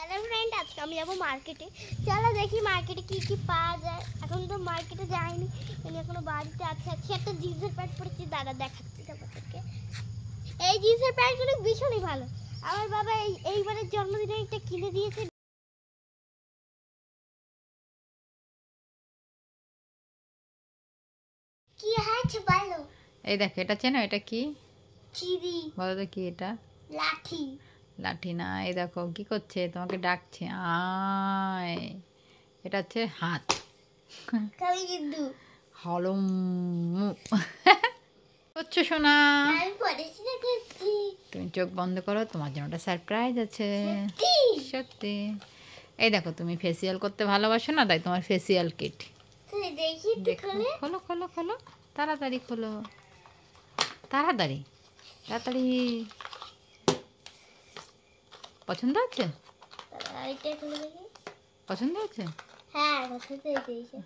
Hello friend, আজকে আমি যাবো মার্কেটে। চলো দেখি মার্কেটে কি কি পাওয়া যায়। এখন তো মার্কেটে যাইনি, আমি এখনো বাড়িতে আছি। একটা জিন্সের প্যান্ট পরেছি, দাদা দেখাচ্ছি তোমাদেরকে। এই জিন্সের প্যান্টগুলো ভীষণই ভালো। আমার বাবা এইবারের জন্মদিনে একটা কিনে দিয়েছে। কি হয়েছে বলো? এই দেখো, এটা চেনো? এটা কি চিড়ি। বলো তো কি এটা? লাঠি। লাঠি না, এই দেখো কি করছে, তোমাকে ডাকছে, আয়। এটা হচ্ছে হাত। কবি কিন্তু হলম করছো শোনা? আমি পড়েছি দেখেছি। তুমি চোখ বন্ধ করো, তোমার জন্য একটা সারপ্রাইজ আছে। সত্যি। এই দেখো, তুমি ফেসিয়াল করতে ভালোবাসো না, তাই তোমার ফেসিয়াল কিট। দেখি দেখো, খোলো খোলো খোলো, তাড়াতাড়ি খোলো, তাড়াতাড়ি তাড়াতাড়ি। পছন্দ হচ্ছে? এটা খুলে দেখি। পছন্দ হচ্ছে? হ্যাঁ, পছন্দ হয়েছে।